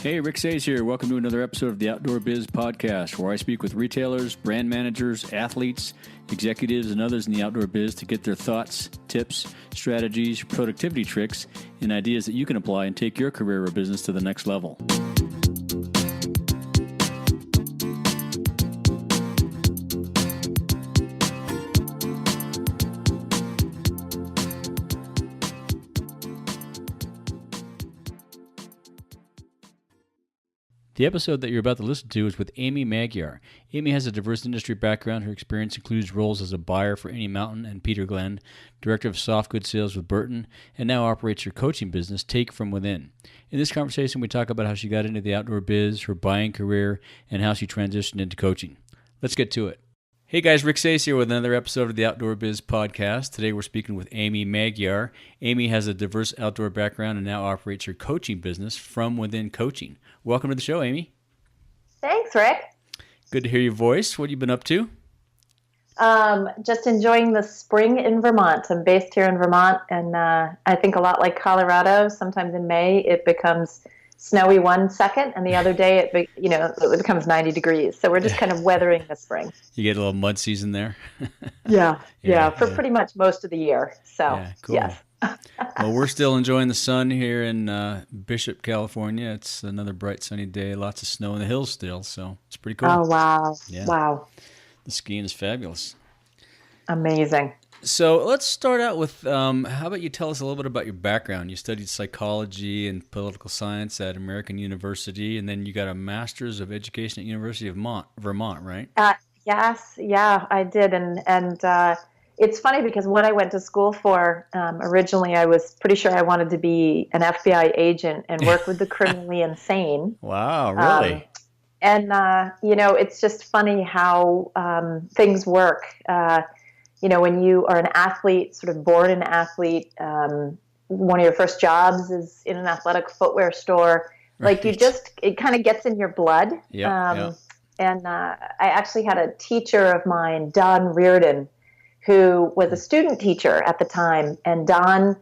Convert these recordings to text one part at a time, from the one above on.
Hey, Rick Sayes here. Welcome to another episode of the Outdoor Biz Podcast, where I speak with retailers, brand managers, athletes, executives, and others in the outdoor biz to get their thoughts, tips, strategies, productivity tricks, and ideas that you can apply and take your career or business to the next level. The episode that you're about to listen to is with Amy Magyar. Amy has a diverse industry background. Her experience includes roles as a buyer for Any Mountain and Peter Glenn, director of soft goods sales with Burton, and now operates her coaching business, Take From Within. In this conversation, we talk about how she got into the outdoor biz, her buying career, and how she transitioned into coaching. Let's get to it. Hey guys, Rick Sayes here with another episode of the Outdoor Biz Podcast. Today we're speaking with Amy Magyar. Amy has a diverse outdoor background and now operates her coaching business, From Within Coaching. Welcome to the show, Amy. Thanks, Rick. Good to hear your voice. What have you been up to? Just enjoying the spring in Vermont. I'm based here in Vermont, and I think a lot like Colorado, sometimes in May it becomes snowy one second, and the other day it becomes 90 degrees. So we're just kind of weathering the spring. You get a little mud season there? Yeah, for pretty much most of the year. So, yeah, cool. Yes. Well, we're still enjoying the sun here in Bishop, California. It's another bright sunny day, lots of snow in the hills still, so it's pretty cool. Oh, wow. Yeah. Wow. The skiing is fabulous. Amazing. So let's start out with, how about you tell us a little bit about your background? You studied psychology and political science at American University, and then you got a master's of education at University of Vermont, right? Yes, yeah, I did. And it's funny because what I went to school for, originally I was pretty sure I wanted to be an FBI agent and work with the criminally insane. Wow, really? It's just funny how things work. When you are an athlete, sort of born an athlete, one of your first jobs is in an athletic footwear store. Right. Like it kind of gets in your blood. Yep. And I actually had a teacher of mine, Don Reardon, who was a student teacher at the time. And Don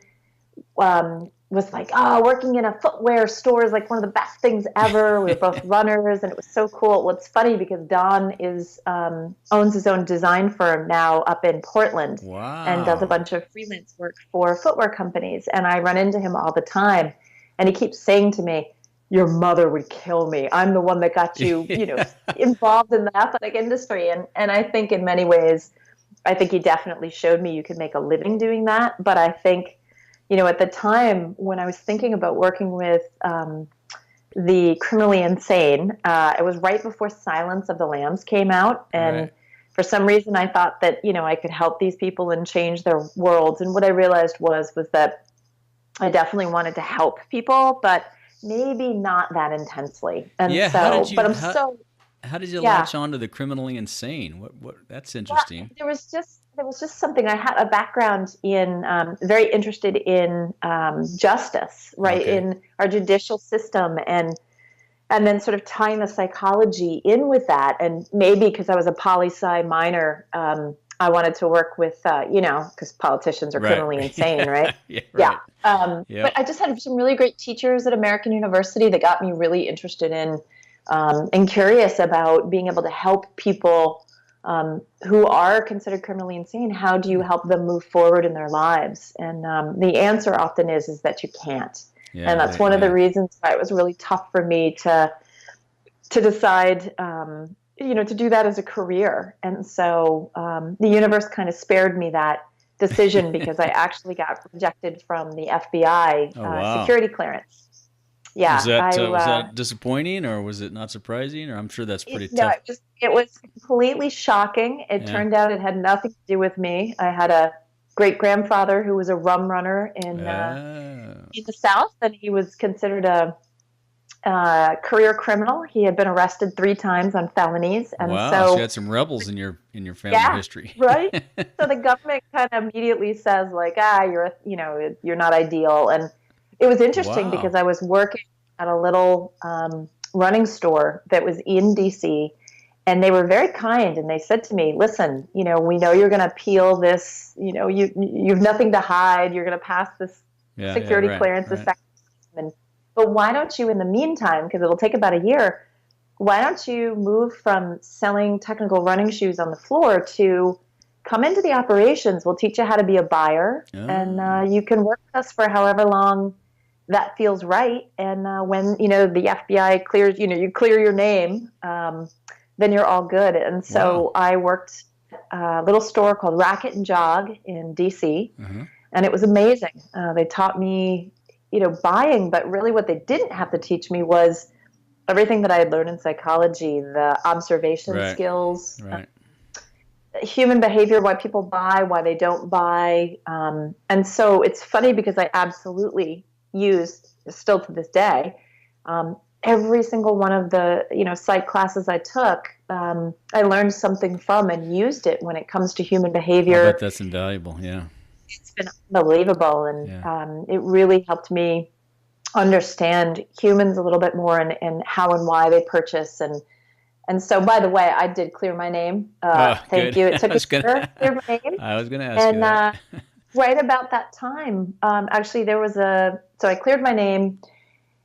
was like, working in a footwear store is like one of the best things ever. We were both runners, and it was so cool. Well, it's funny because Don owns his own design firm now up in Portland. Wow. And does a bunch of freelance work for footwear companies. And I run into him all the time. And he keeps saying to me, your mother would kill me. I'm the one that got you, involved in the athletic industry. And I think in many ways, I think he definitely showed me you could make a living doing that. But I think, at the time when I was thinking about working with the criminally insane, it was right before Silence of the Lambs came out. And right. For some reason, I thought that, I could help these people and change their worlds. And what I realized was that I definitely wanted to help people, but maybe not that intensely. And yeah, how did you yeah. latch on to the criminally insane? What that's interesting. There was just something. I had a background in very interested in justice, right? Okay. In our judicial system, and then sort of tying the psychology in with that. And maybe because I was a poli-sci minor, I wanted to work with, because politicians are criminally insane, right? Yeah. Right. Yeah. But I just had some really great teachers at American University that got me really interested in and curious about being able to help people who are considered criminally insane. How do you help them move forward in their lives? And the answer often is that you can't. Yeah, and that's one of the reasons why it was really tough for me to decide, to do that as a career. And so the universe kind of spared me that decision because I actually got rejected from the FBI security clearance. Yeah. Was that disappointing, or was it not surprising? Or I'm sure that's pretty tough. No, it was completely shocking. It turned out it had nothing to do with me. I had a great grandfather who was a rum runner in the South, and he was considered a career criminal. He had been arrested 3 times on felonies, and so you had some rebels in your family history, right? So the government kind of immediately says like, you're not ideal. And it was interesting because I was working at a little running store that was in DC, and they were very kind, and they said to me, listen, we know you're going to appeal this, you've nothing to hide, you're going to pass this security clearance, this second time, but why don't you, in the meantime, because it'll take about a year, why don't you move from selling technical running shoes on the floor to come into the operations? We'll teach you how to be a buyer, and you can work with us for however long that feels right. And when, the FBI clears, you clear your name, then you're all good. And so I worked a little store called Racket and Jog in DC, and it was amazing. They taught me, buying, but really what they didn't have to teach me was everything that I had learned in psychology, the observation skills, human behavior, why people buy, why they don't buy. And so it's funny because I absolutely use, still to this day, every single one of the, psych classes I took, I learned something from and used it when it comes to human behavior. I bet that's invaluable. Yeah. It's been unbelievable. And it really helped me understand humans a little bit more and how and why they purchase. And so, by the way, I did clear my name. Thank you. It took a year to clear my name. I was going to ask you that. Right about that time, actually, so I cleared my name,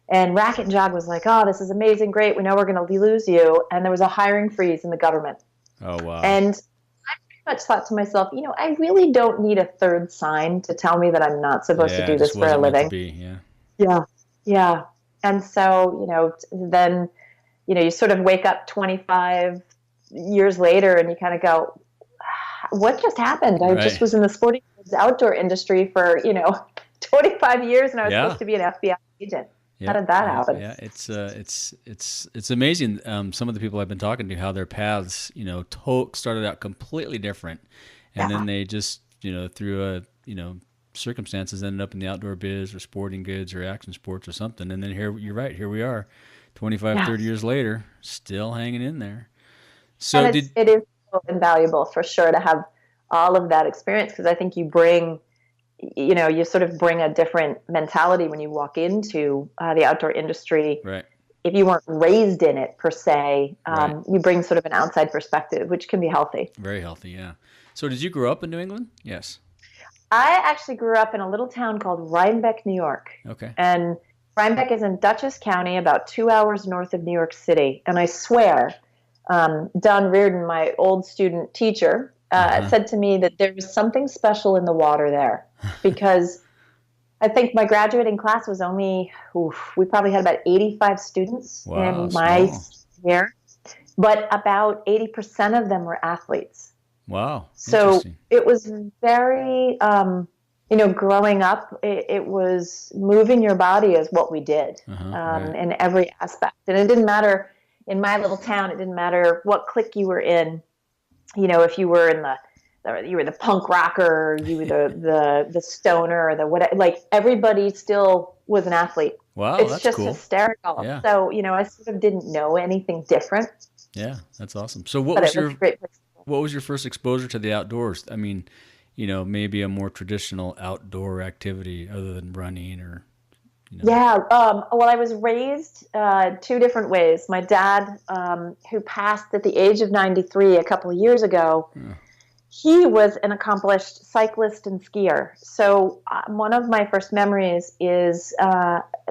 and Racket and Jog was like, oh, this is amazing, great, we know we're going to lose you. And there was a hiring freeze in the government. Oh, wow. And I pretty much thought to myself, I really don't need a third sign to tell me that I'm not supposed to do this for a living. Yeah. And so, then, you sort of wake up 25 years later and you kind of go, what just happened? I just was in the sporting goods outdoor industry for, 25 years and I was supposed to be an FBI agent. How did that happen? Yeah, it's amazing. Some of the people I've been talking to, how their paths, started out completely different. And then they just, through circumstances ended up in the outdoor biz or sporting goods or action sports or something. And then here, you're right, here we are 25, 30 years later, still hanging in there. So it is so invaluable for sure to have all of that experience, because I think you bring, you sort of bring a different mentality when you walk into the outdoor industry. Right. If you weren't raised in it per se, you bring sort of an outside perspective, which can be healthy. Very healthy, yeah. So did you grow up in New England? Yes. I actually grew up in a little town called Rhinebeck, New York. Okay. And Rhinebeck is in Dutchess County, about 2 hours north of New York City. And I swear, Don Reardon, my old student teacher, said to me that there was something special in the water there, because I think my graduating class was only, we probably had about 85 students in my year, but about 80% of them were athletes. Wow. So it was very, growing up, it was moving your body is what we did in every aspect. And it didn't matter in my little town, it didn't matter what clique you were in. If you were you were the punk rocker, you were the stoner, or the whatever, like everybody still was an athlete. Wow, it's that's just cool. Hysterical. Yeah. So, I sort of didn't know anything different. Yeah, that's awesome. So what was your first exposure to the outdoors? I mean, maybe a more traditional outdoor activity other than running or, Yeah. Well, I was raised two different ways. My dad, who passed at the age of 93 a couple of years ago, he was an accomplished cyclist and skier. So one of my first memories is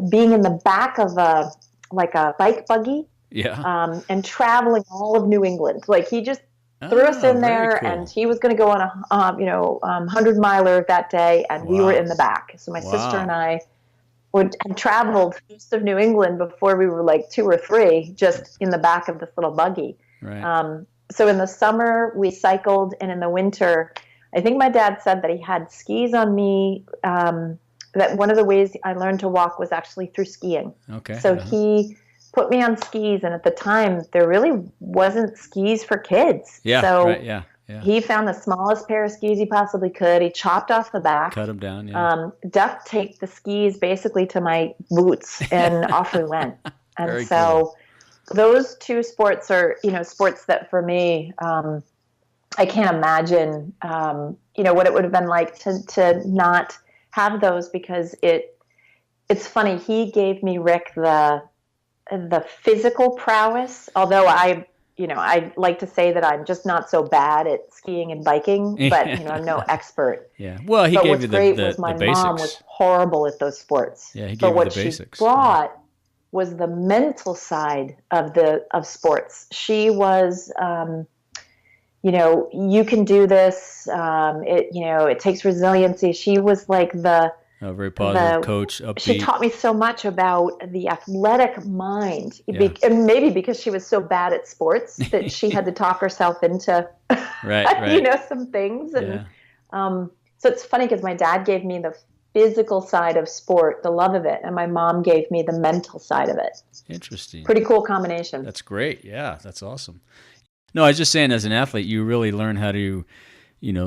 being in the back of a bike buggy, and traveling all of New England. Like he just threw us in there, cool. And he was going to go on a 100-miler that day, and we were in the back. So my sister and I had traveled most of New England before we were like 2 or 3, just in the back of this little buggy. Right. So in the summer we cycled, and in the winter, I think my dad said that he had skis on me. That one of the ways I learned to walk was actually through skiing. Okay. So he put me on skis, and at the time there really wasn't skis for kids. Yeah. So right, yeah. He found the smallest pair of skis he possibly could. He chopped off the back, cut them down, duct taped the skis basically to my boots, and off we went. And Very so cool. Those two sports are, sports that for me, I can't imagine, what it would have been like to not have those, because it's funny. He gave me, Rick, the physical prowess, although I I like to say that I'm just not so bad at skiing and biking, but I'm no expert. Yeah. Well, he But gave what's you great was the my mom was basics. horrible at those sports. Yeah, he But gave you what the she basics. Yeah. brought was the mental side of sports. She was, you can do this. It takes resiliency. She was like A very positive coach, she upbeat. taught me so much about the athletic mind. Yeah. And maybe because she was so bad at sports that she had to talk herself into, Right. some things. Yeah. And so it's funny because my dad gave me the physical side of sport, the love of it, and my mom gave me the mental side of it. Interesting. Pretty cool combination. That's great. Yeah, that's awesome. No, I was just saying, as an athlete, you really learn how to,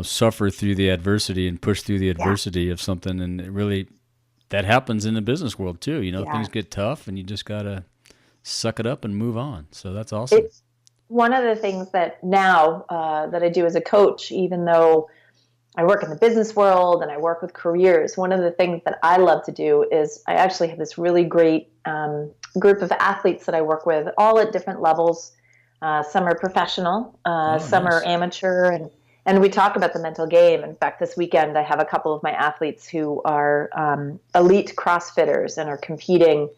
suffer through the adversity and push through the adversity of something, and it really that happens in the business world too. Things get tough, and you just gotta suck it up and move on. So that's awesome. It's one of the things that now that I do as a coach, even though I work in the business world and I work with careers, one of the things that I love to do is I actually have this really great group of athletes that I work with, all at different levels. Some are professional, some nice. are amateur, and we talk about the mental game. In fact, this weekend I have a couple of my athletes who are elite CrossFitters and are competing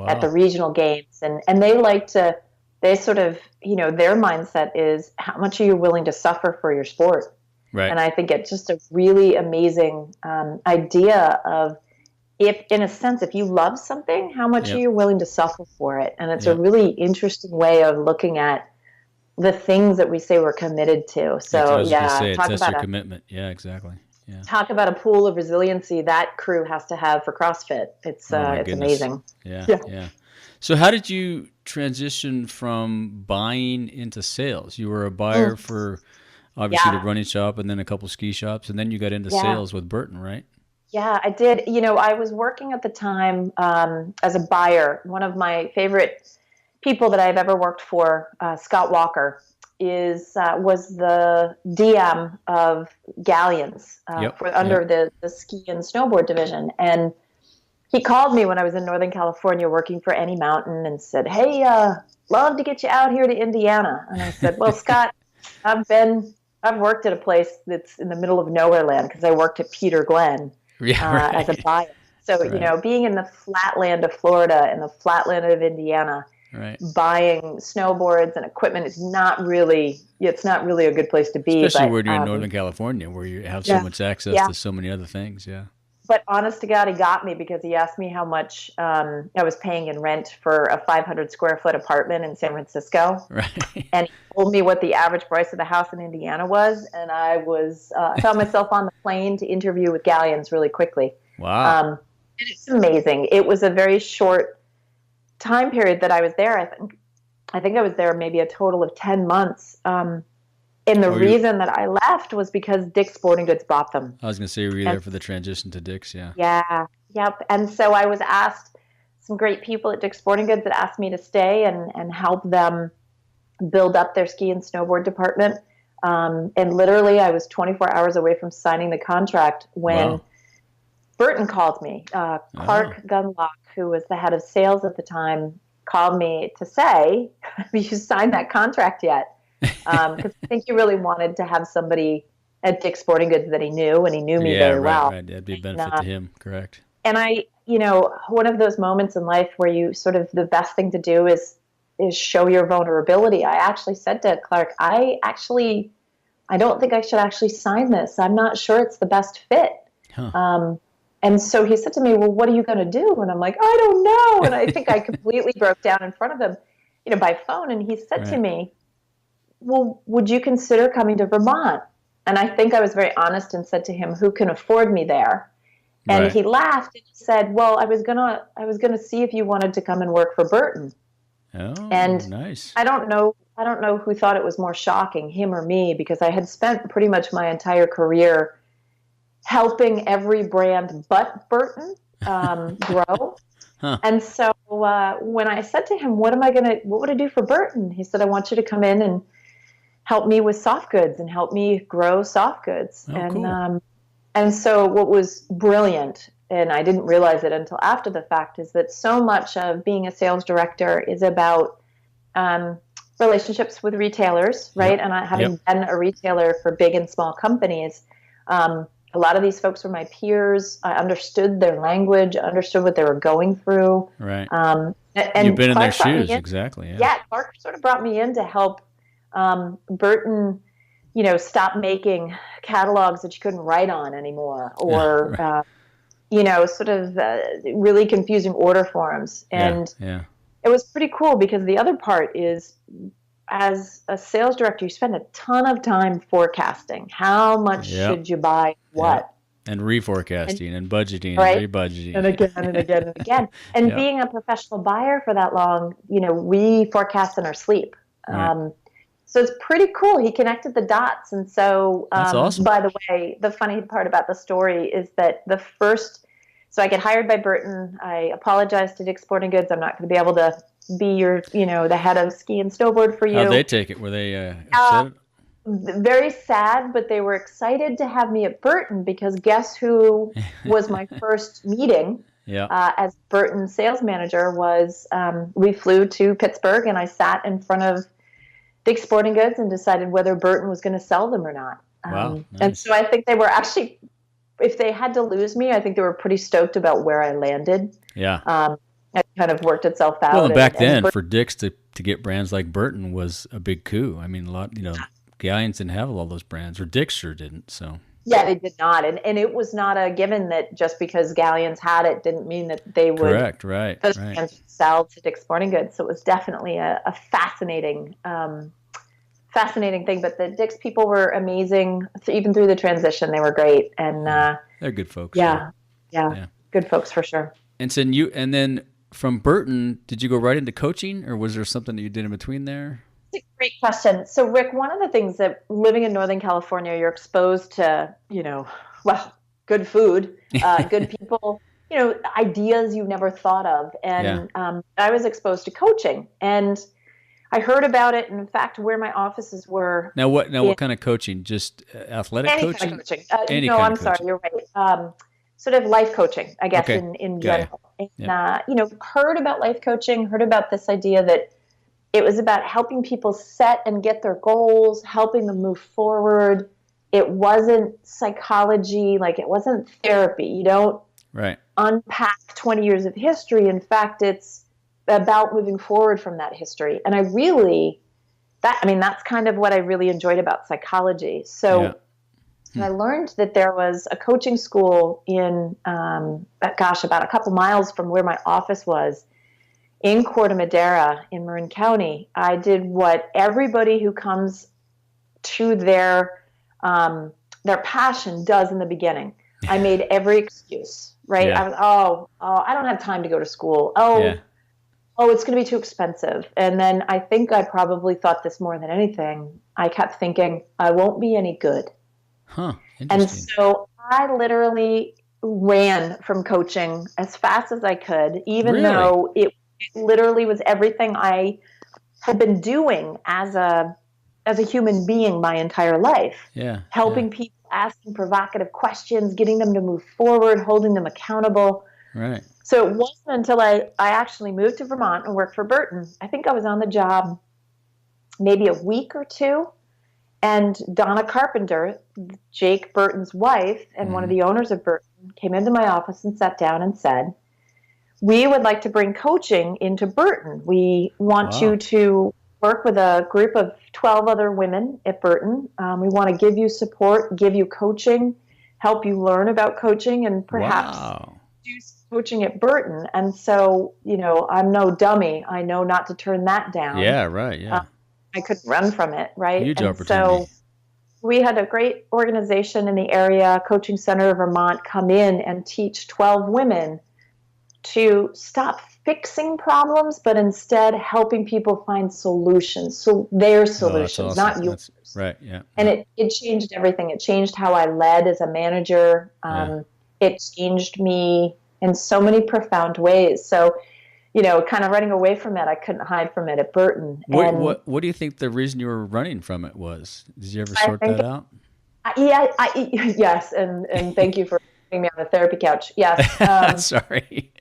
at the regional games, and they sort of, their mindset is, how much are you willing to suffer for your sport? Right. And I think it's just a really amazing idea of, in a sense, if you love something, how much are you willing to suffer for it? And it's a really interesting way of looking at the things that we say we're committed to. So that's your commitment. Yeah, exactly. Yeah. Talk about a pool of resiliency that crew has to have for CrossFit. It's amazing. Yeah. So how did you transition from buying into sales? You were a buyer for obviously the running shop and then a couple ski shops, and then you got into sales with Burton, right? Yeah, I did. I was working at the time as a buyer. One of my favorite people that I've ever worked for, Scott Walker, was the DM of Galleons under the ski and snowboard division. And he called me when I was in Northern California working for Any Mountain and said, "Hey, love to get you out here to Indiana." And I said, "Well, Scott, I've worked at a place that's in the middle of nowhere land because I worked at Peter Glen as a buyer. So, being in the flatland of Florida and the flatland of Indiana, buying snowboards and equipment is not really a good place to be. Especially when you're in Northern California where you have so much access to so many other things. Yeah. But honest to God, he got me because he asked me how much I was paying in rent for a 500 square foot apartment in San Francisco. Right. And he told me what the average price of the house in Indiana was. And I found myself on the plane to interview with Galleons really quickly. Wow. And it's amazing. It was a very short time period that I was there. I think I was there maybe a total of 10 months. And the reason that I left was because Dick's Sporting Goods bought them. I was going to say, were you there for the transition to Dick's? Yeah. Yeah. Yep. And so I was asked, some great people at Dick's Sporting Goods that asked me to stay and help them build up their ski and snowboard department. And literally I was 24 hours away from signing the contract when Burton called me. Clark Gunlock, who was the head of sales at the time, called me to say, "Have you signed that contract yet?" Because I think he really wanted to have somebody at Dick's Sporting Goods that he knew, and he knew me very well. Right. That'd be a benefit to him, correct. And one of those moments in life where you sort of, the best thing to do is show your vulnerability. I actually said to Clark, I don't think I should actually sign this. I'm not sure it's the best fit. And so he said to me, "Well, what are you going to do?" And I'm like, "I don't know." And I think I completely broke down in front of him, by phone. And he said to me, "Well, would you consider coming to Vermont?" And I think I was very honest and said to him, "Who can afford me there?" And he laughed and he said, "Well, I was gonna see if you wanted to come and work for Burton." Oh, and nice. I don't know who thought it was more shocking, him or me, because I had spent pretty much my entire career helping every brand but Burton grow. And so when I said to him, what would I do for Burton? He said, "I want you to come in and help me with soft goods and help me grow soft goods." Cool. And so what was brilliant, and I didn't realize it until after the fact, is that so much of being a sales director is about relationships with retailers, right? Yep. And having been a retailer for big and small companies, a lot of these folks were my peers. I understood their language, understood what they were going through. Right. And You've been in their Clark brought me shoes, in. exactly. Yeah. Yeah, Clark sort of brought me in to help Burton, stop making catalogs that you couldn't write on anymore, or Right. sort of really confusing order forms. And Yeah. it was pretty cool because the other part is, as a sales director, you spend a ton of time forecasting. How much should you buy what? And reforecasting and budgeting Right? and rebudgeting. And again and again and again. And being a professional buyer for that long, we forecast in our sleep. Right. So it's pretty cool. He connected the dots. And so, That's awesome. By the way, the funny part about the story is that so I get hired by Burton. I apologize to Dick's Sporting Goods. I'm not going to be able to be the head of ski and snowboard for you. How'd they take it? Were they upset? Very sad, but they were excited to have me at Burton because guess who was my first meeting as Burton sales manager was we flew to Pittsburgh and I sat in front of Dick's Sporting Goods and decided whether Burton was going to sell them or not. Wow, nice. And so I think they were actually, if they had to lose me, I think they were pretty stoked about where I landed. Yeah. It kind of worked itself out. Well, and back then, for Dick's to get brands like Burton was a big coup. I mean, a lot, Galleons didn't have all those brands, or Dick's sure didn't. So yeah, they did not, and it was not a given that just because Galleons had it didn't mean that they would. Correct, right, those brands would sell to Dick's Sporting Goods. So it was definitely a fascinating thing. But the Dick's people were amazing, even through the transition. They were great, and they're good folks. Yeah, good folks for sure. And so then from Burton, did you go right into coaching, or was there something that you did in between there? That's a great question. So, Rick, one of the things that living in Northern California, you're exposed to, good food, good people, ideas you never thought of. And I was exposed to coaching, and I heard about it. And in fact, where my offices were. Now, what kind of coaching? Just athletic coaching? Kind of coaching. I'm sorry, you're right. Sort of life coaching, I guess, in general. And, heard about life coaching, heard about this idea that it was about helping people set and get their goals, helping them move forward. It wasn't psychology, like it wasn't therapy. You don't unpack 20 years of history. In fact, it's about moving forward from that history. And that's kind of what I really enjoyed about psychology. So I learned that there was a coaching school in, about a couple miles from where my office was in Corte Madera in Marin County. I did what everybody who comes to their passion does in the beginning. I made every excuse, right? Yeah. I was, I don't have time to go to school. It's going to be too expensive. And then I think I probably thought this more than anything. I kept thinking, I won't be any good. Huh. And so I literally ran from coaching as fast as I could, even though it literally was everything I had been doing as a human being my entire life. Yeah. Helping people, asking provocative questions, getting them to move forward, holding them accountable. Right. So it wasn't until I actually moved to Vermont and worked for Burton. I think I was on the job maybe a week or two. And Donna Carpenter, Jake Burton's wife and one of the owners of Burton, came into my office and sat down and said, we would like to bring coaching into Burton. We want you to work with a group of 12 other women at Burton. We want to give you support, give you coaching, help you learn about coaching, and perhaps do some coaching at Burton. And so, I'm no dummy. I know not to turn that down. Yeah, right, yeah. I couldn't run from it, right? Huge opportunity. So we had a great organization in the area, Coaching Center of Vermont, come in and teach 12 women to stop fixing problems, but instead helping people find solutions. So their solutions, not yours. Right, yeah. And it changed everything. It changed how I led as a manager. It changed me in so many profound ways. So, kind of running away from it, I couldn't hide from it at Burton. What do you think the reason you were running from it was? Did you ever sort that out? Yes, and thank you for putting me on the therapy couch. Yes. Sorry.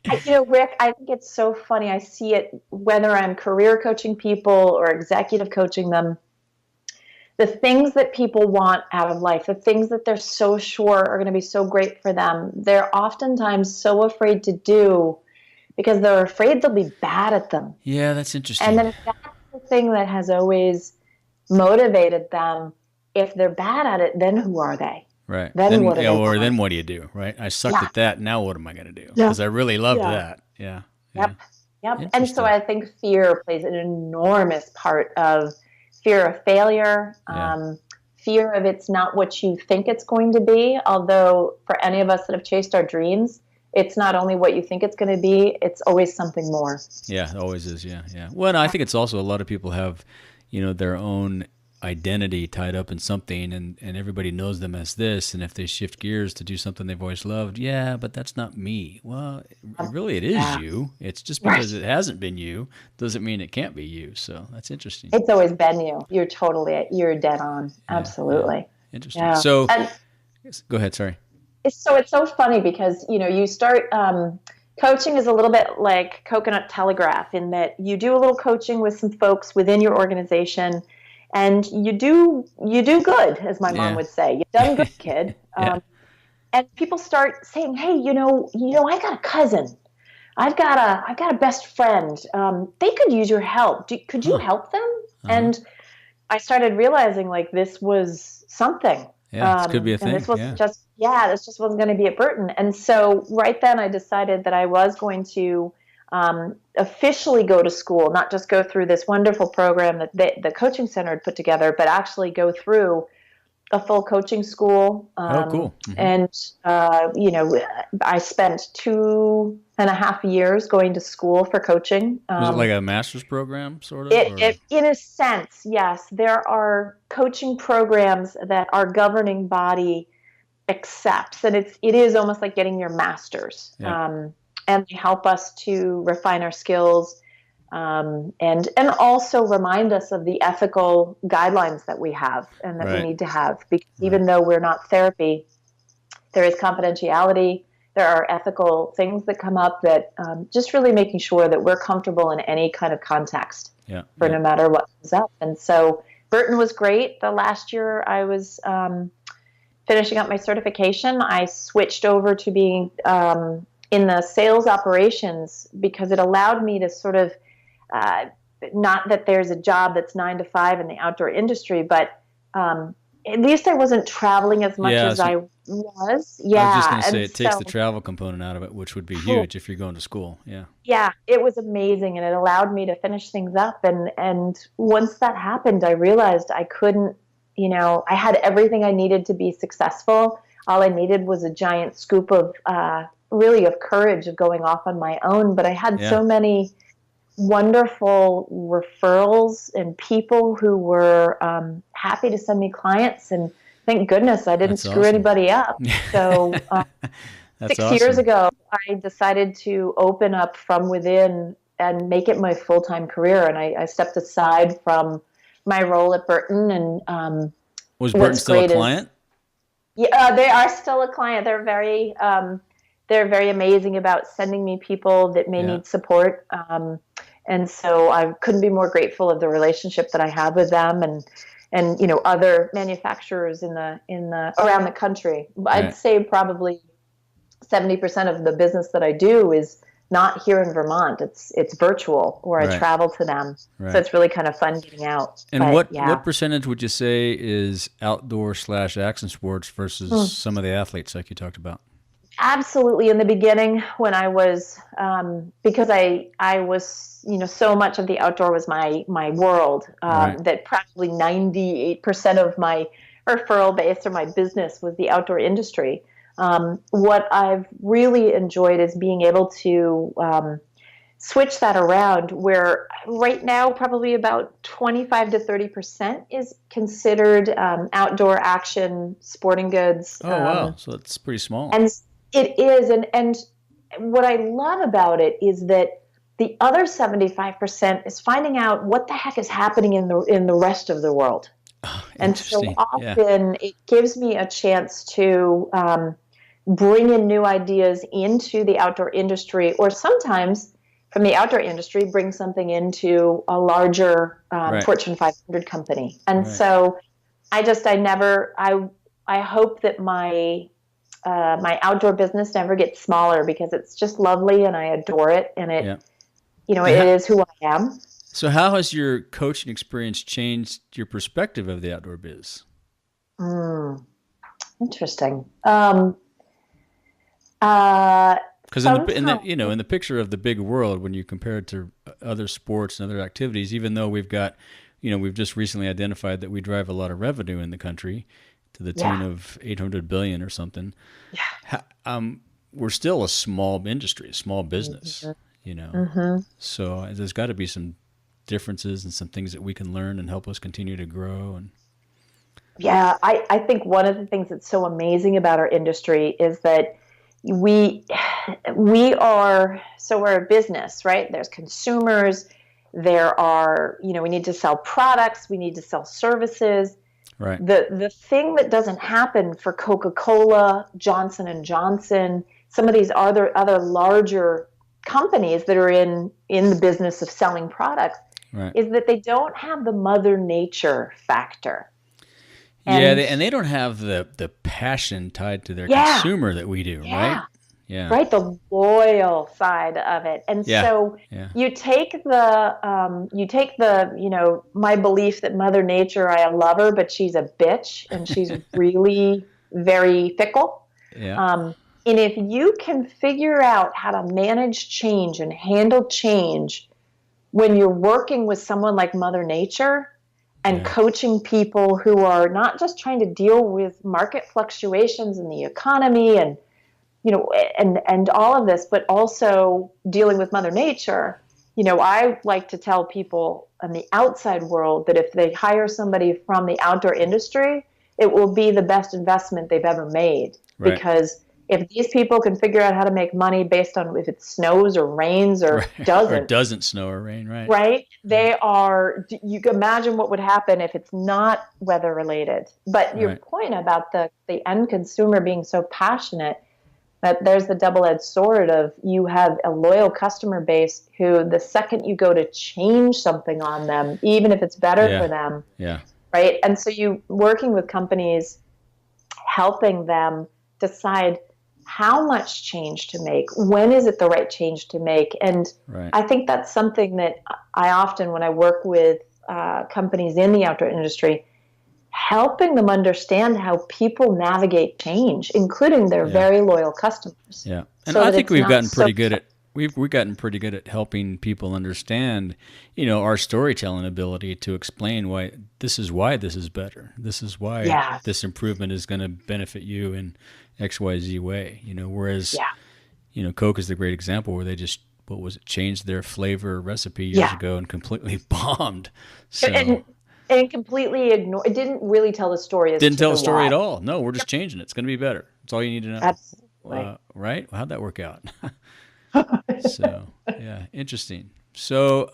Rick, I think it's so funny. I see it whether I'm career coaching people or executive coaching them. The things that people want out of life, the things that they're so sure are going to be so great for them, they're oftentimes so afraid to do because they're afraid they'll be bad at them. Yeah, that's interesting. And then that's the thing that has always motivated them. If they're bad at it, then who are they? Right. Then what do they or want? then what do you do? Right. I sucked at that. Now what am I going to do? Because I really loved that. Yeah. Yep. And so I think fear plays an enormous part of fear of failure, fear of it's not what you think it's going to be. Although for any of us that have chased our dreams, it's not only what you think it's going to be, it's always something more. Yeah, it always is. Yeah. Well, no, I think it's also a lot of people have, their own identity tied up in something, and everybody knows them as this. And if they shift gears to do something they've always loved, but that's not me. Well, it is you. It's just because it hasn't been you doesn't mean it can't be you. So that's interesting. It's always been you. You're dead on. Absolutely. Yeah. Interesting. So go ahead. Sorry. It's so funny because, you start, coaching is a little bit like Coconut Telegraph in that you do a little coaching with some folks within your organization. And you do good, as my mom would say. You've done good, kid. And people start saying, "Hey, I got a cousin. I've got a best friend. They could use your help. Could you help them?" And I started realizing like this was something. Yeah, this could be a thing. And this wasn't this just wasn't going to be at Burton. And so right then I decided that I was going to officially go to school, not just go through this wonderful program that the coaching center had put together, but actually go through a full coaching school. Cool. Mm-hmm. And, I spent 2.5 years going to school for coaching. Was it like a master's program sort of? In a sense, yes. There are coaching programs that our governing body accepts, and it is almost like getting your master's. Yeah. And they help us to refine our skills and also remind us of the ethical guidelines that we have and that we need to have. Because even though we're not therapy, there is confidentiality. There are ethical things that come up that just really making sure that we're comfortable in any kind of context for no matter what comes up. And so Burton was great. The last year I was finishing up my certification, I switched over to being in the sales operations because it allowed me to sort of, not that there's a job that's 9 to 5 in the outdoor industry, but at least I wasn't traveling as much as I was. Yeah. I was just going to say it takes the travel component out of it, which would be huge if you're going to school. Yeah. Yeah, it was amazing. And it allowed me to finish things up. And once that happened, I realized I couldn't, I had everything I needed to be successful. All I needed was a giant scoop of, really of courage of going off on my own. But I had so many wonderful referrals and people who were happy to send me clients. And thank goodness I didn't screw anybody up. So 6 years ago, I decided to open up from within and make it my full-time career. And I stepped aside from my role at Burton. And was Burton still a client? Yeah, they are still a client. They're very amazing about sending me people that may need support. And so I couldn't be more grateful of the relationship that I have with them and other manufacturers in the around the country. I'd say probably 70% of the business that I do is not here in Vermont. It's virtual, or I travel to them. So it's really kind of fun getting out. And what percentage would you say is outdoor/action sports versus some of the athletes like you talked about? Absolutely. In the beginning, when I was, because I was, so much of the outdoor was my world, that probably 98% of my referral base or my business was the outdoor industry. What I've really enjoyed is being able to switch that around, where right now probably about 25 to 30% is considered outdoor action sporting goods. Oh, wow. So it's pretty small. And it is. And what I love about it is that the other 75% is finding out what the heck is happening in the rest of the world. Oh, and so often it gives me a chance to bring in new ideas into the outdoor industry, or sometimes from the outdoor industry, bring something into a larger Fortune 500 company. And so I hope that my outdoor business never gets smaller, because it's just lovely and I adore it. And it is who I am. So how has your coaching experience changed your perspective of the outdoor biz? Interesting. Because in the picture of the big world, when you compare it to other sports and other activities, even though we've just recently identified that we drive a lot of revenue in the country to the tune of $800 billion or something. Yeah. We're still a small industry, a small business. So there's got to be some differences and some things that we can learn and help us continue to grow. And yeah, I think one of the things that's so amazing about our industry is that we're a business, right? There's consumers, there are, we need to sell products, we need to sell services. Right. The thing that doesn't happen for Coca-Cola, Johnson & Johnson, some of these other larger companies that are in the business of selling products, is that they don't have the Mother Nature factor. And they don't have the passion tied to their consumer that we do, right? Yeah. Right, the loyal side of it. And so you take the my belief that Mother Nature, I love her, but she's a bitch and she's really very fickle. Yeah. And if you can figure out how to manage change and handle change when you're working with someone like Mother Nature and coaching people who are not just trying to deal with market fluctuations in the economy and and all of this, but also dealing with Mother Nature. I like to tell people in the outside world that if they hire somebody from the outdoor industry, it will be the best investment they've ever made. Right. Because if these people can figure out how to make money based on if it snows or rains or doesn't snow or rain, right? Right? You can imagine what would happen if it's not weather related. But your point about the end consumer being so passionate, that there's the double-edged sword of you have a loyal customer base who the second you go to change something on them, even if it's better for them, right? And so you working with companies, helping them decide how much change to make, when is it the right change to make. And I think that's something that I often, when I work with companies in the outdoor industry, helping them understand how people navigate change, including their very loyal customers. Yeah, and I think we've gotten pretty good at we've gotten pretty good at helping people understand, our storytelling ability to explain why this is better. This is why this improvement is going to benefit you in XYZ way. Whereas Coke is the great example where they just changed their flavor recipe years ago and completely bombed. So. And completely ignored. It didn't really tell the story. Didn't tell the story at all. No, we're just changing it. It's going to be better. That's all you need to know. Absolutely. Right? How'd that work out? So, yeah, interesting. So,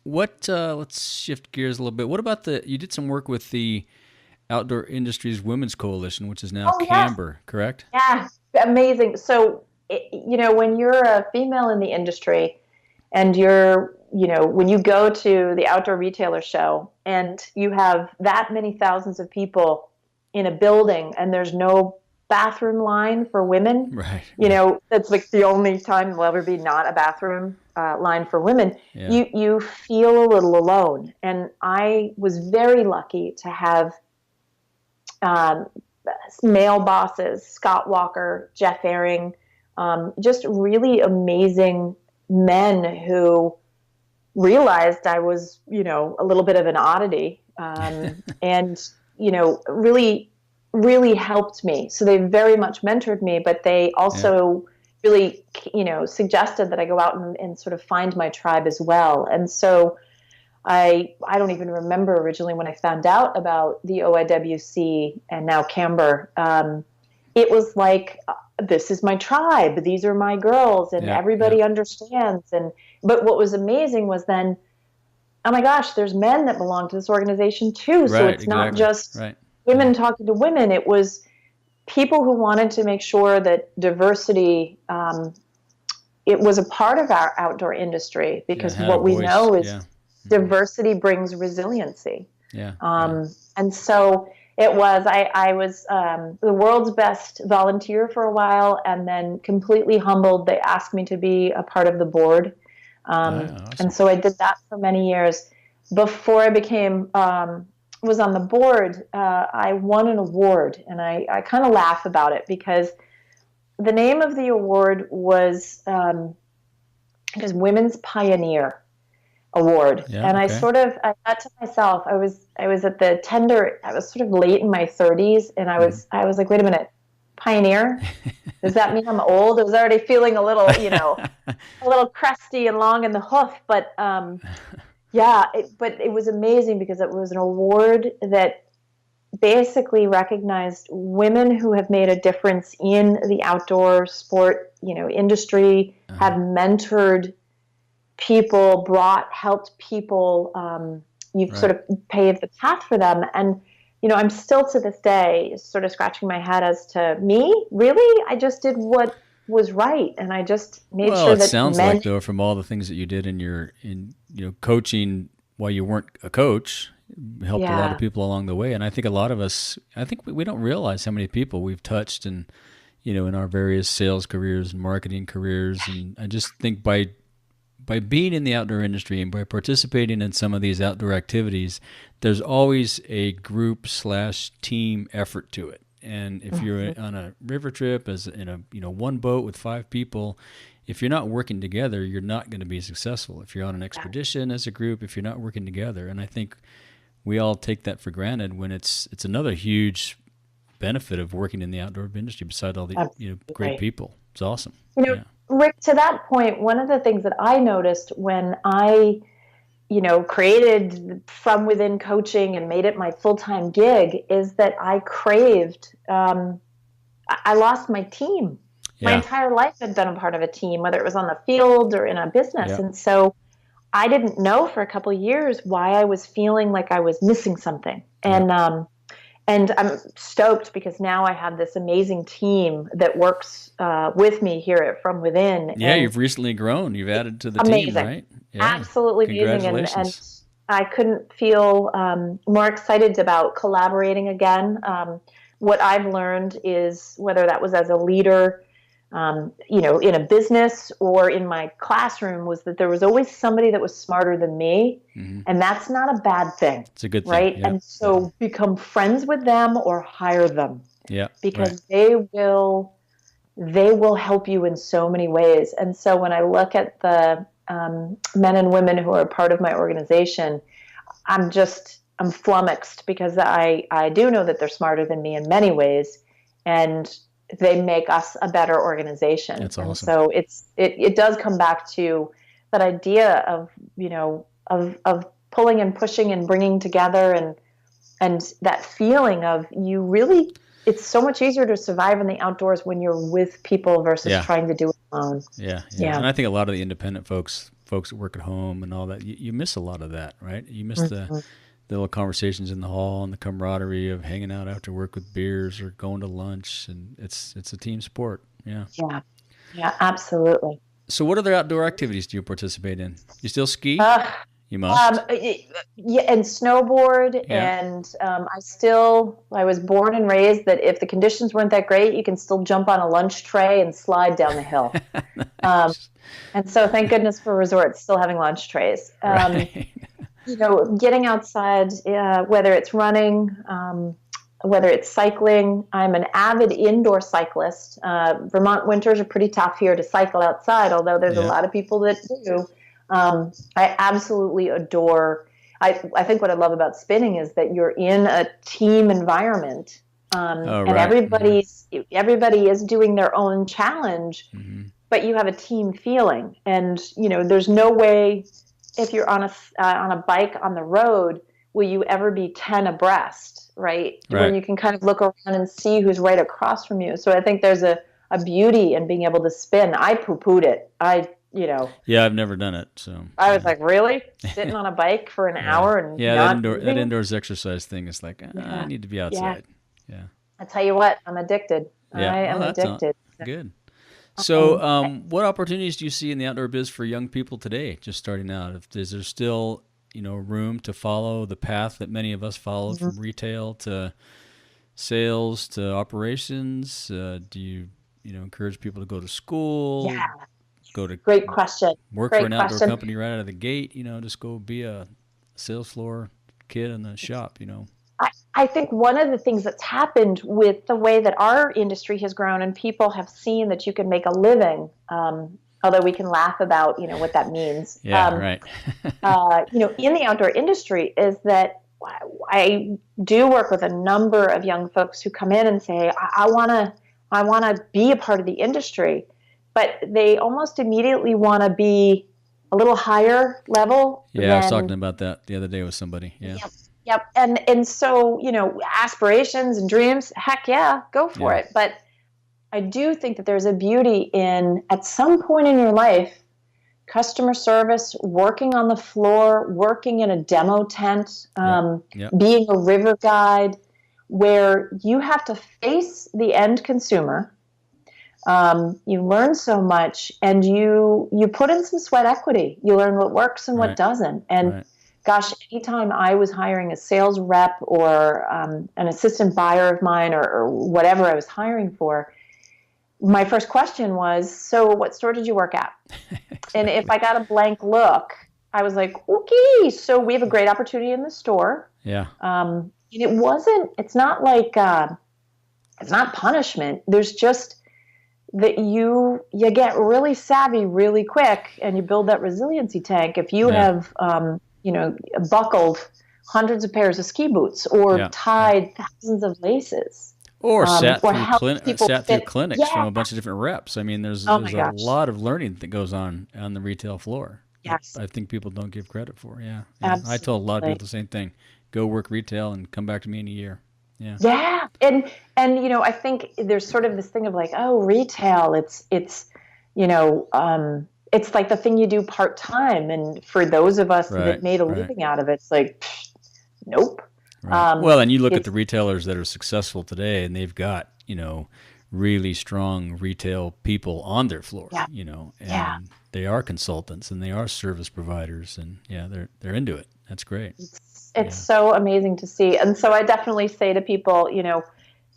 let's shift gears a little bit. What about you did some work with the Outdoor Industries Women's Coalition, which is now Camber, correct? Yeah, amazing. So, when you're a female in the industry and when you go to the outdoor retailer show and you have that many thousands of people in a building and there's no bathroom line for women, that's like the only time there'll ever be not a bathroom line for women, you feel a little alone. And I was very lucky to have male bosses, Scott Walker, Jeff Ehring, just really amazing men who realized I was, a little bit of an oddity, and, really, really helped me. So they very much mentored me, but they also really, suggested that I go out and sort of find my tribe as well. And so I don't even remember originally when I found out about the OIWC and now Camber. It was like, this is my tribe. These are my girls, and everybody understands. But what was amazing was then, oh my gosh, there's men that belong to this organization too. So it's not just women talking to women. It was people who wanted to make sure that diversity, it was a part of our outdoor industry, because had what a we voice. know is Yeah. diversity brings resiliency. Yeah. And so it was, I was the world's best volunteer for a while, and then completely humbled. They asked me to be a part of the board. Awesome. And so I did that for many years. Before I became, was on the board, I won an award, and I kind of laugh about it, because the name of the award was Women's Pioneer Award. Yeah, and okay. I thought to myself, I was at the tender, I was sort of late in my 30s, and I was like, wait a minute, pioneer? Does that mean I'm old? I was already feeling a little, a little crusty and long in the hoof, but but it was amazing, because it was an award that basically recognized women who have made a difference in the outdoor sport, industry, have mentored people, helped people. You've sort of paved the path for them. And, I'm still to this day sort of scratching my head as to me, really? I just did what was right. And I just made sure that it sounds like, though, from all the things that you did in coaching while you weren't a coach, helped a lot of people along the way. And I think a lot of us, we don't realize how many people we've touched in our various sales careers and marketing careers. And I just think by being in the outdoor industry and by participating in some of these outdoor activities, there's always a group/team effort to it. And if you're on a river trip as in a one boat with 5 people, if you're not working together, you're not going to be successful. If you're on an expedition as a group, if you're not working together, and I think we all take that for granted, when it's another huge benefit of working in the outdoor industry beside all the great people. It's awesome. Rick, to that point, one of the things that I noticed when I created From Within coaching and made it my full-time gig is that I craved, I lost my team. My entire life had been a part of a team, whether it was on the field or in a business. And so I didn't know for a couple of years why I was feeling like I was missing something. And I'm stoked, because now I have this amazing team that works with me here at From Within. Yeah, you've recently grown. You've added to the amazing. Team, right? Yeah. Absolutely amazing. And I couldn't feel more excited about collaborating again. What I've learned is, whether that was as a leader, in a business or in my classroom, was that there was always somebody that was smarter than me. And that's not a bad thing. It's a good thing. Right. Yeah. And so become friends with them or hire them. Yeah. Because they will help you in so many ways. And so when I look at the men and women who are part of my organization, I'm flummoxed, because I do know that they're smarter than me in many ways, and they make us a better organization. That's awesome. And so it does come back to that idea of, of pulling and pushing and bringing together, and that feeling of it's so much easier to survive in the outdoors when you're with people versus trying to do it alone. Yeah. And I think a lot of the independent folks that work at home and all that, you miss a lot of that, right? You miss the little conversations in the hall and the camaraderie of hanging out after work with beers or going to lunch, and it's a team sport. Yeah, absolutely. So what other outdoor activities do you participate in? You still ski? You must. And snowboard. And I was born and raised that if the conditions weren't that great, you can still jump on a lunch tray and slide down the hill. Nice. And so thank goodness for resorts still having lunch trays. Right. Getting outside, whether it's running, whether it's cycling. I'm an avid indoor cyclist. Vermont winters are pretty tough here to cycle outside, although there's a lot of people that do. I absolutely adore, I think what I love about spinning is that you're in a team environment, and everybody is doing their own challenge, but you have a team feeling. And, there's no way, if you're on a bike on the road, will you ever be 10 abreast, right? When you can kind of look around and see who's right across from you. So I think there's a beauty in being able to spin. I poo-pooed it. Yeah, I've never done it, so I was like, really? Sitting on a bike for an hour and that indoors exercise thing is like, I need to be outside. Yeah. I tell you what, I'm addicted. Yeah, I well, am that's addicted. good. So, I- what opportunities do you see in the outdoor biz for young people today, just starting out? Is there still, room to follow the path that many of us followed from retail to sales to operations? Do you, encourage people to go to school, yeah, go to great question. work for Great an outdoor question. company right out of the gate? Just go be a sales floor kid in the shop. I think one of the things that's happened with the way that our industry has grown and people have seen that you can make a living, although we can laugh about, what that means, Yeah, right. in the outdoor industry is that I do work with a number of young folks who come in and say, I want to be a part of the industry, but they almost immediately want to be a little higher level Yeah, I was talking than. about that the other day with somebody. Yeah, Yep. Yep. And so, aspirations and dreams, heck yeah, go for yeah, it. But I do think that there's a beauty in at some point in your life, customer service, working on the floor, working in a demo tent, yep, yep. being a river guide, where you have to face the end consumer. You learn so much, and you put in some sweat equity. You learn what works and what Right, doesn't. And right. gosh, anytime I was hiring a sales rep or an assistant buyer of mine or whatever I was hiring for, my first question was, so what store did you work at? And if Exactly. I got a blank look, I was like, okay, so we have a great opportunity in the store. Yeah, And it's not like, it's not punishment. There's just that you get really savvy really quick and you build that resiliency tank. If you yeah, have, buckled hundreds of pairs of ski boots or yeah, yeah. tied thousands of laces, Or or helped people sat through fit. clinics from Yeah. a bunch of different reps. I mean, Oh there's my a gosh. lot of learning that goes on the retail floor that Yes, I think people don't give credit for. Yeah, yeah. I told a lot of people absolutely. the same thing: go work retail and come back to me in a year. Yeah, Yeah. And I think there's sort of this thing of like, oh, retail, it's like the thing you do part time. And for those of us right, that made a right, living out of it, it's like, nope. right. Well, and you look at the It's retailers that are successful today, and they've got really strong retail people on their floor. yeah, yeah. And they are consultants and they are service providers, and yeah, they're into it. That's great. It's Yeah, so amazing to see. And so I definitely say to people,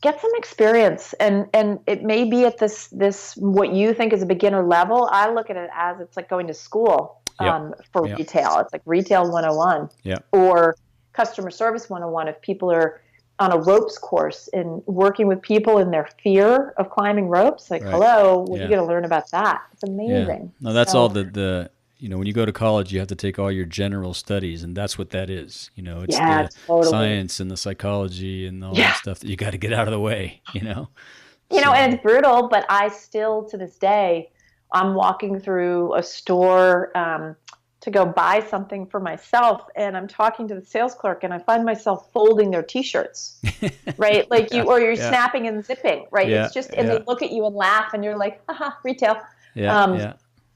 get some experience, and it may be at this what you think is a beginner level. I look at it as it's like going to school yep, for yep, retail. It's like retail 101 yep. or customer service 101 if people are on a ropes course and working with people in their fear of climbing ropes. Like, Right. hello, what are you Yeah. going to learn about that? It's Yeah. amazing. No, that's all So the when you go to college, you have to take all your general studies, and that's what that is. It's yeah, the totally. science and the psychology and all that Yeah. stuff that you got to get out of the way. And So, it's brutal, but I still, to this day, I'm walking through a store to go buy something for myself, and I'm talking to the sales clerk, and I find myself folding their T-shirts, right? Like yeah, or you're yeah, snapping and zipping, right? yeah, It's just, and yeah, they look at you and laugh, and you're like, haha, retail. yeah, Um, yeah.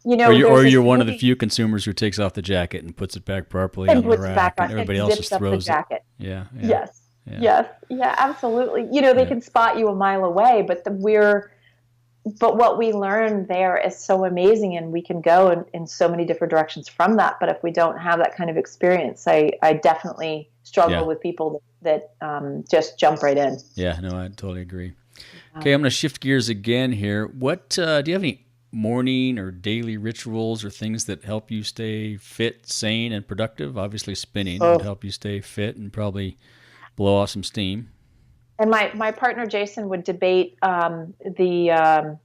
Or there's this you're one of the really, few consumers who takes off the jacket and puts it back properly and on the puts it back rack, and on and everybody else zips just up the throws it. jacket. Yeah, yeah, Yes, yeah, yes, yeah, absolutely. They yeah, can spot you a mile away, but what we learn there is so amazing, and we can go in so many different directions from that. But if we don't have that kind of experience, I definitely struggle yeah, with people that just jump right in. yeah. No, I totally agree. Okay, I'm going to shift gears again here. What do you have any morning or daily rituals or things that help you stay fit, sane, and productive? Obviously, spinning would Oh, help you stay fit and probably blow off some steam. and my partner Jason would debate the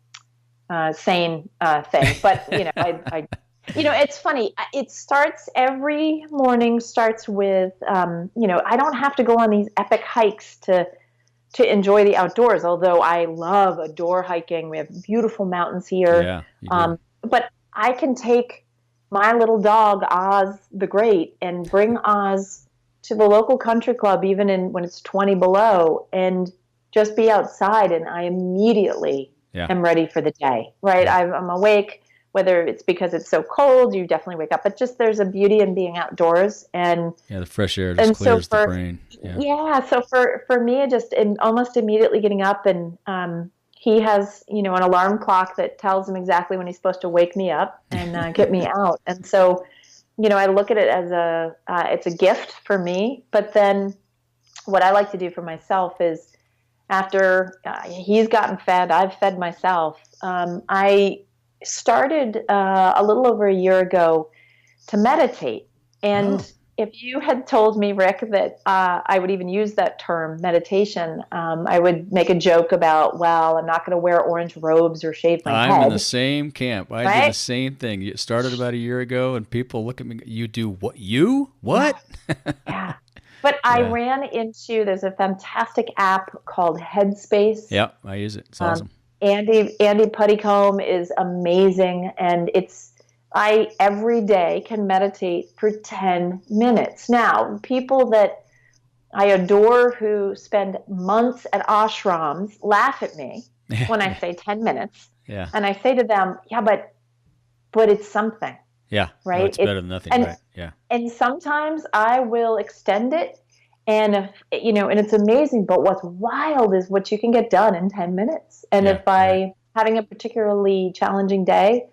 sane thing, but it's funny. It starts every morning. Starts with I don't have to go on these epic hikes to enjoy the outdoors. Although I love outdoor hiking, we have beautiful mountains here. Yeah, you do. But I can take my little dog Oz the Great and bring Oz to the local country club, even when it's 20 below, and just be outside, and I immediately Yeah, am ready for the day. Right, yeah, I'm awake. whether it's because it's so cold, you definitely wake up, but just there's a beauty in being outdoors. And the fresh air just clears the brain. So for me, just almost immediately getting up, and he has, an alarm clock that tells him exactly when he's supposed to wake me up and get me out. And so, I look at it as it's a gift for me. But then what I like to do for myself is, after he's gotten fed, I've fed myself. I started a little over a year ago to meditate. And if you had told me, Rick, that I would even use that term, meditation, I would make a joke about, well, I'm not going to wear orange robes or shave my head. I'm in the same camp. I did the same thing. It started about a year ago, and people look at me, you do what? You? What? Yeah. But I ran into, there's a fantastic app called Headspace. Yeah, I use it. It's awesome. Andy Puttycomb is amazing, and I every day can meditate for 10 minutes. Now, people that I adore who spend months at ashrams laugh at me when I say 10 minutes. Yeah. And I say to them, yeah, but it's something. Yeah. Right. No, it's better than nothing. Right. Yeah. And sometimes I will extend it, and and it's amazing. But what's wild is what you can get done in 10 minutes. And if having a particularly challenging day,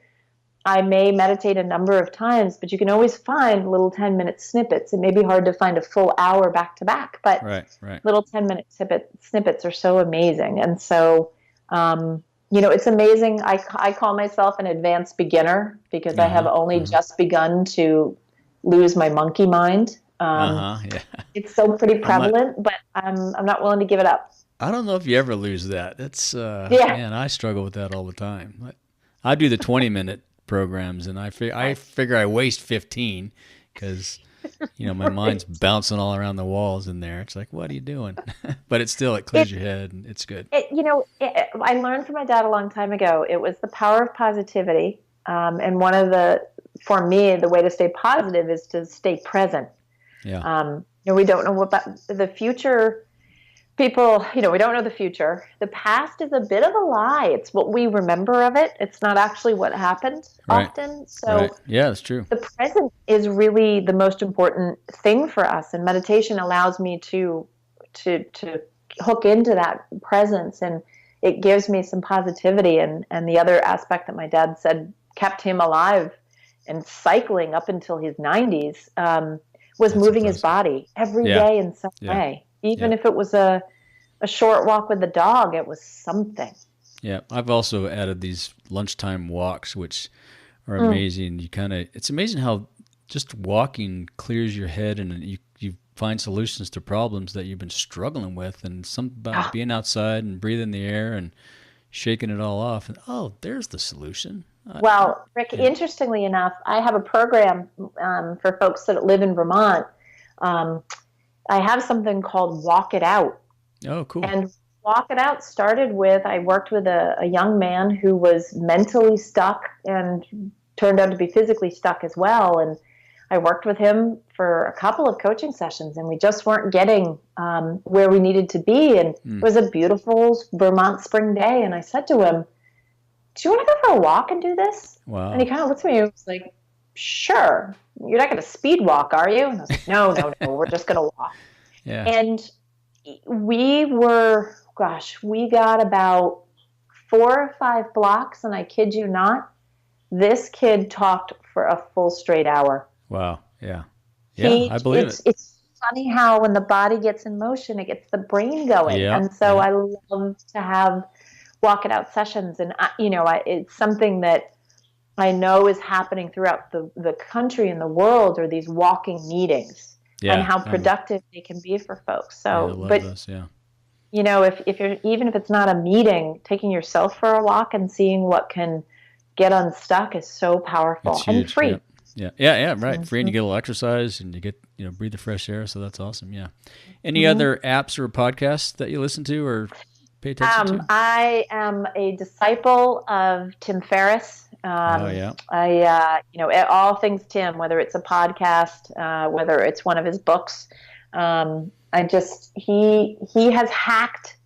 I may meditate a number of times, but you can always find little 10-minute snippets. It may be hard to find a full hour back to back, but little 10-minute snippets are so amazing. And so, it's amazing. I call myself an advanced beginner because I have only just begun to lose my monkey mind. It's still pretty prevalent, but I'm not willing to give it up. I don't know if you ever lose that. That's man, I struggle with that all the time. I do the 20-minute programs, and I figure I waste 15 because my mind's bouncing all around the walls in there. It's like, what are you doing? But it clears your head, and it's good. I learned from my dad a long time ago. It was the power of positivity, and for me, the way to stay positive is to stay present. Yeah. We don't know about the future. People, we don't know the future. The past is a bit of a lie. It's what we remember of it. It's not actually what happened often. So yeah, that's true. The present is really the most important thing for us. And meditation allows me to hook into that presence, and it gives me some positivity. And the other aspect that my dad said kept him alive and cycling up until his 90s was moving his body every day in some way. Even if it was a short walk with the dog, it was something. Yeah, I've also added these lunchtime walks, which are amazing. It's amazing how just walking clears your head, and you find solutions to problems that you've been struggling with, and something about being outside and breathing the air and shaking it all off. And there's the solution. Well, Rick, interestingly enough, I have a program for folks that live in Vermont. I have something called Walk It Out. Oh, cool. And Walk It Out started with, I worked with a young man who was mentally stuck and turned out to be physically stuck as well. And I worked with him for a couple of coaching sessions, and we just weren't getting where we needed to be. And it was a beautiful Vermont spring day. And I said to him, do you want to go for a walk and do this? Wow. And he kind of looked at me and was like, sure. You're not going to speed walk, are you? And I was like, no, we're just going to walk. Yeah. And we got about 4 or 5 blocks, and I kid you not, this kid talked for a full straight hour. Wow. Yeah. Yeah, I believe it. It's funny how when the body gets in motion, it gets the brain going. Yeah. And so I love to have Walk It Out sessions. And, it's something that I know is happening throughout the country and the world, are these walking meetings and how productive they can be for folks. So, I love those, if you're, even if it's not a meeting, taking yourself for a walk and seeing what can get unstuck is so powerful and free. Yeah, right. Free, and you get a little exercise, and you get, breathe the fresh air. So that's awesome. Yeah. Any other apps or podcasts that you listen to or pay attention to? I am a disciple of Tim Ferriss. All things Tim, whether it's a podcast, whether it's one of his books. He has hacked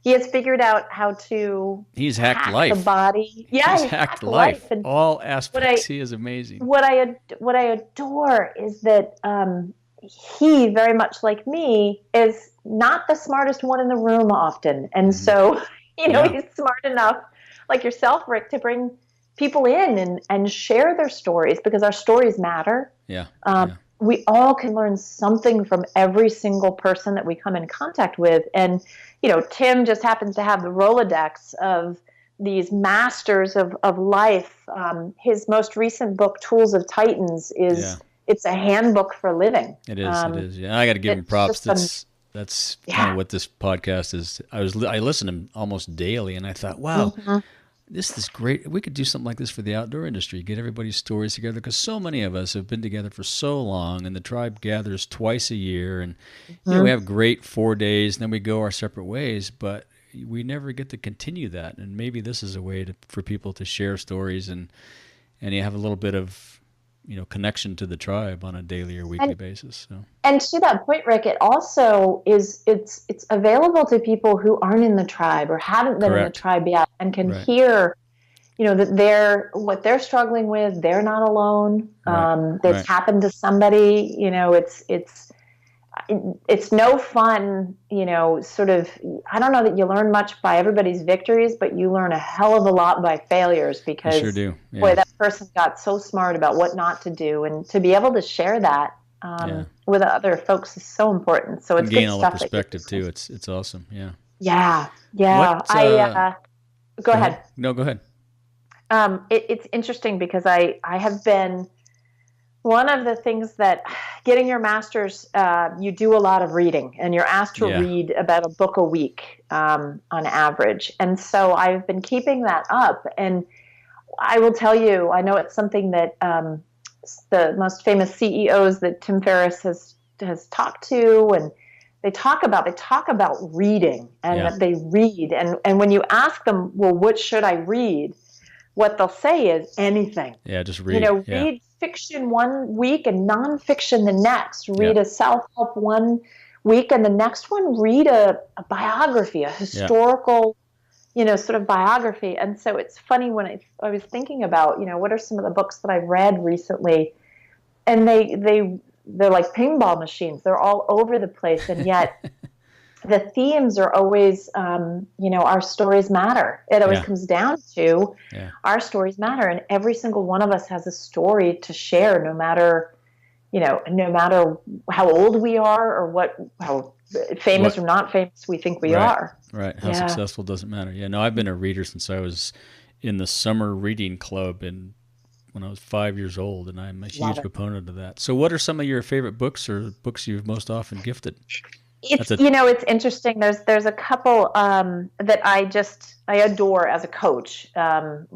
he has figured out how to He's hacked hack life. the body. Yeah, He's hacked life. And All aspects. He is amazing. What I adore is that he, very much like me, is not the smartest one in the room often, and so he's smart enough, like yourself, Rick, to bring people in and share their stories, because our stories matter. Yeah. We all can learn something from every single person that we come in contact with, and Tim just happens to have the Rolodex of these masters of life. His most recent book, Tools of Titans, it's a handbook for living. It is. Yeah, I got to give him props. That's kind of what this podcast is. I listen to him almost daily, and I thought, wow, this is great. We could do something like this for the outdoor industry. Get everybody's stories together, because so many of us have been together for so long, and the tribe gathers twice a year, and we have great 4 days, and then we go our separate ways, but we never get to continue that. And maybe this is a way for people to share stories and you have a little bit of connection to the tribe on a daily or weekly basis. So. And to that point, Rick, it also it's available to people who aren't in the tribe or haven't been in the tribe yet, and can hear, that what they're struggling with, they're not alone. It's happened to somebody. It's no fun, sort of, I don't know that you learn much by everybody's victories, but you learn a hell of a lot by failures, because sure do. Yeah. Boy, that person got so smart about what not to do, and to be able to share that with other folks is so important. So it's gain good all stuff. The perspective too. It's awesome. Yeah. Yeah. Go ahead. No, go ahead. It's interesting because I have been, one of the things that getting your master's, you do a lot of reading, and you're asked to read about a book a week on average. And so I've been keeping that up. And I will tell you, I know it's something that the most famous CEOs that Tim Ferriss has talked to, and they talk about reading, and that they read. And when you ask them, well, what should I read? What they'll say is anything. Yeah, just read. Read fiction one week and nonfiction the next. Read a self-help one week, and the next one read a biography, a historical, sort of biography. And so it's funny, when I was thinking about, what are some of the books that I've read recently, and they're like pinball machines. They're all over the place, and yet the themes are always, our stories matter. It always comes down to our stories matter, and every single one of us has a story to share, no matter how old we are, or how famous or not famous we think we are. Right. How successful doesn't matter. Yeah. No, I've been a reader since I was in the summer reading club when I was 5 years old, and I'm a huge proponent of that. So what are some of your favorite books, or books you've most often gifted? It's interesting. There's a couple that I adore as a coach. A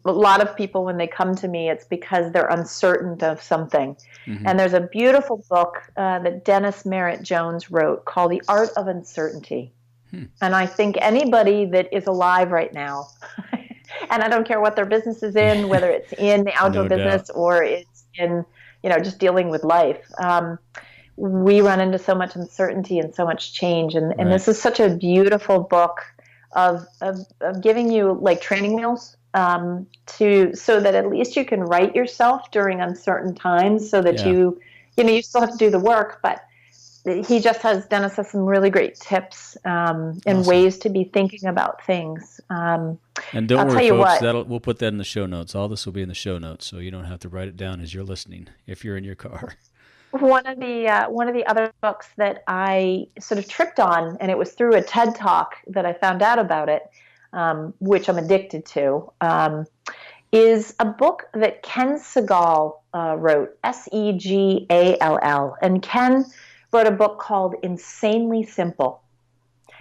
lot of people, when they come to me, it's because they're uncertain of something. Mm-hmm. And there's a beautiful book that Dennis Merritt Jones wrote called The Art of Uncertainty. And I think anybody that is alive right now, and I don't care what their business is in, whether it's in the outdoor business or it's in, just dealing with life. We run into so much uncertainty and so much change. And this is such a beautiful book of giving you like training wheels so that at least you can write yourself during uncertain times, so that you still have to do the work, but Dennis has some really great tips and ways to be thinking about things. And don't worry, folks, we'll put that in the show notes. All this will be in the show notes, so you don't have to write it down as you're listening if you're in your car. One of the other books that I sort of tripped on, and it was through a TED Talk that I found out about it, which I'm addicted to, is a book that Ken Segall wrote, Segall. And Ken wrote a book called Insanely Simple.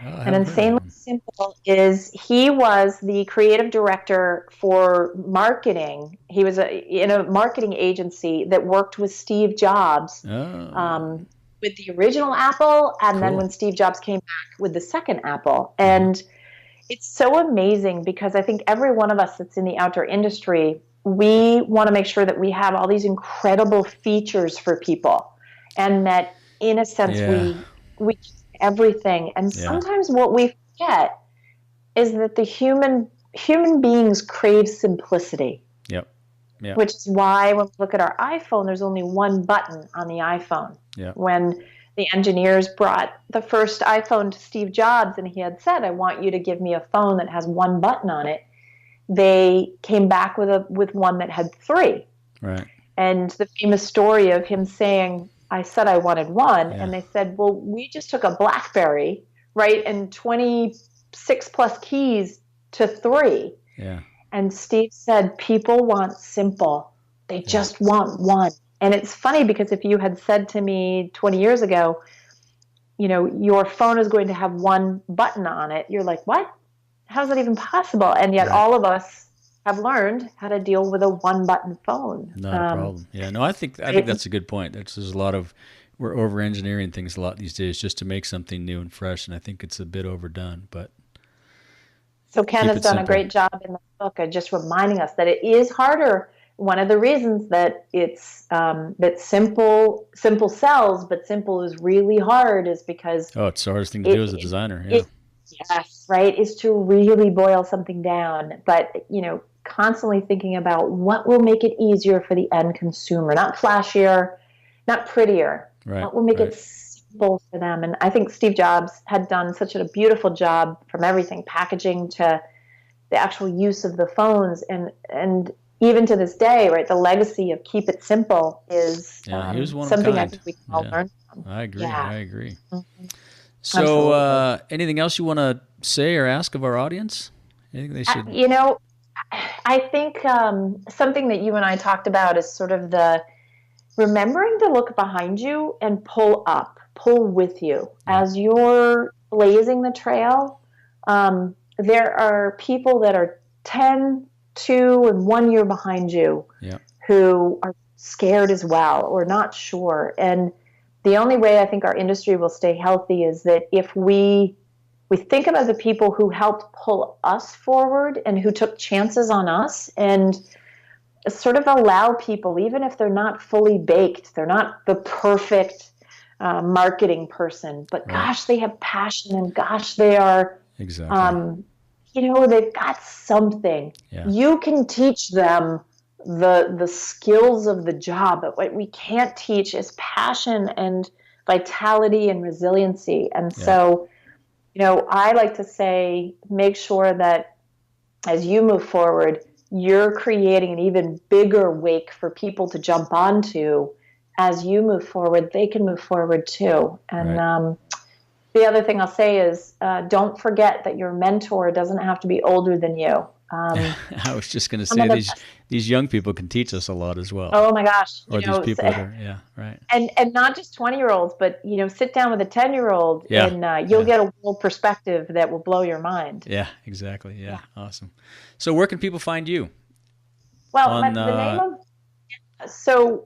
And Insanely Simple is, he was the creative director for marketing. He was in a marketing agency that worked with Steve Jobs with the original Apple, and then when Steve Jobs came back with the second Apple. And it's so amazing, because I think every one of us that's in the outdoor industry, we want to make sure that we have all these incredible features for people, and that in a sense we everything. And sometimes what we forget is that the human beings crave simplicity. Yep. Yeah. Which is why when we look at our iPhone, there's only one button on the iPhone. Yeah. When the engineers brought the first iPhone to Steve Jobs and he had said, I want you to give me a phone that has one button on it, they came back with one that had three. Right. And the famous story of him saying, I said I wanted one. Yeah. And they said, well, we just took a BlackBerry, right, and 26 plus keys to three. Yeah. And Steve said, people want simple. They just want one. And it's funny because if you had said to me 20 years ago, you know, your phone is going to have one button on it, you're like, what? How is that even possible? And yet all of us have learned how to deal with a one-button phone. Not a problem. Yeah, no, I think that's a good point. There's a lot of, we're over-engineering things a lot these days just to make something new and fresh, and I think it's a bit overdone, but... So Ken has done a great job in the book of just reminding us that it is harder. One of the reasons that it's that simple sells, but simple is really hard is because it's the hardest thing to do as a designer. Yeah. Yes, right. Is to really boil something down, but you know, constantly thinking about what will make it easier for the end consumer, not flashier, not prettier. Right. What will make it simple for them? And I think Steve Jobs had done such a beautiful job from everything, packaging to the actual use of the phones, and even to this day, right, the legacy of keep it simple is he was one something of I think we can all learn from. I agree. Yeah. I agree. Mm-hmm. So anything else you want to say or ask of our audience? Anything they should... You know, I think something that you and I talked about is sort of the remembering to look behind you and pull with you. As you're blazing the trail, there are people that are 10, 2, and 1 year behind you who are scared as well or not sure. And the only way I think our industry will stay healthy is that if we think about the people who helped pull us forward and who took chances on us and sort of allow people, even if they're not fully baked, they're not the perfect marketing person, but gosh, they have passion and gosh, they are, you know, they've got something. Yeah. You can teach them the skills of the job, but what we can't teach is passion and vitality and resiliency. And so, you know, I like to say, make sure that as you move forward, you're creating an even bigger wake for people to jump onto. As you move forward, they can move forward too. And the other thing I'll say is, don't forget that your mentor doesn't have to be older than you. I was just going to say these young people can teach us a lot as well. Oh my gosh! Or these people that are, right. And not just 20-year-olds, but you know, sit down with a 10-year-old, and you'll get a world perspective that will blow your mind. Yeah, exactly. Yeah, awesome. So where can people find you? Well, the name of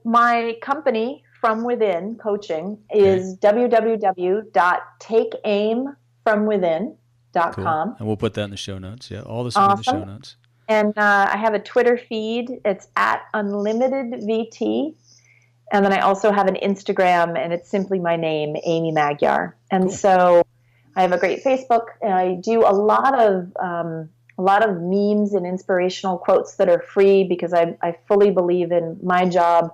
my company, From Within Coaching, is www.takeaimfromwithin.com. Cool. And we'll put that in the show notes. Yeah, all this will be in the show notes. And I have a Twitter feed. It's @UnlimitedVT. And then I also have an Instagram, and it's simply my name, Amy Magyar. And so I have a great Facebook. And I do a lot of memes and inspirational quotes that are free because I fully believe in my job,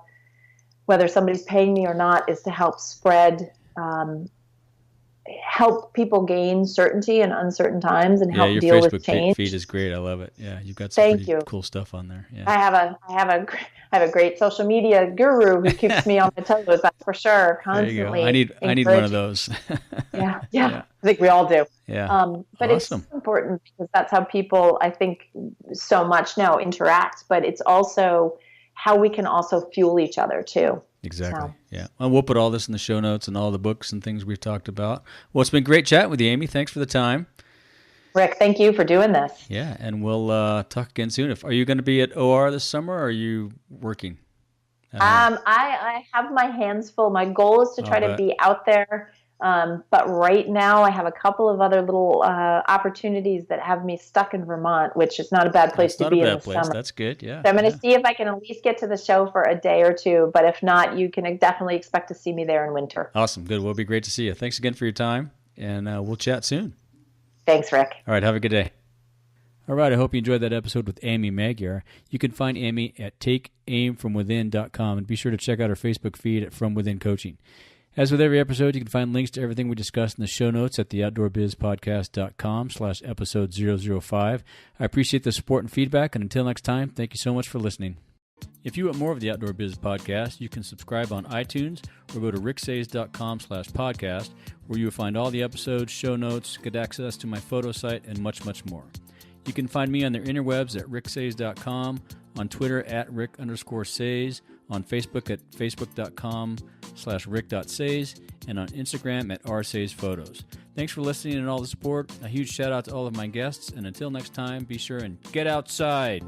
whether somebody's paying me or not, is to help spread help people gain certainty in uncertain times and help deal with change. Yeah, your Facebook feed is great. I love it. Yeah, you've got some pretty cool stuff on there. Yeah. I have a great social media guru who keeps me on my toes. That's for sure. Constantly. There you go. I need one of those. yeah. I think we all do. Yeah. But awesome. It's so important because that's how people, I think, so much now interact. But it's also how we can also fuel each other too. Exactly. So. Yeah. And we'll put all this in the show notes and all the books and things we've talked about. Well, it's been great chatting with you, Amy. Thanks for the time. Rick, thank you for doing this. Yeah. And we'll talk again soon. Are you going to be at OR this summer or are you working? I have my hands full. My goal is to try to be out there. But right now I have a couple of other little opportunities that have me stuck in Vermont, which is not a bad place to be in the summer. That's good, yeah. So I'm going to see if I can at least get to the show for a day or two, but if not, you can definitely expect to see me there in winter. Awesome, good. Well, it'll be great to see you. Thanks again for your time, and we'll chat soon. Thanks, Rick. All right, have a good day. All right, I hope you enjoyed that episode with Amy Magyar. You can find Amy at takeaimfromwithin.com, and be sure to check out her Facebook feed at From Within Coaching. As with every episode, you can find links to everything we discussed in the show notes at theoutdoorbizpodcast.com/episode 005. I appreciate the support and feedback, and until next time, thank you so much for listening. If you want more of the Outdoor Biz Podcast, you can subscribe on iTunes or go to ricksays.com/podcast, where you will find all the episodes, show notes, get access to my photo site, and much, much more. You can find me on the interwebs at ricksays.com, on Twitter at rick_says, on Facebook at facebook.com/rick.says, and on Instagram at rsays_photos. Thanks for listening and all the support. A huge shout out to all of my guests, and until next time, be sure and get outside.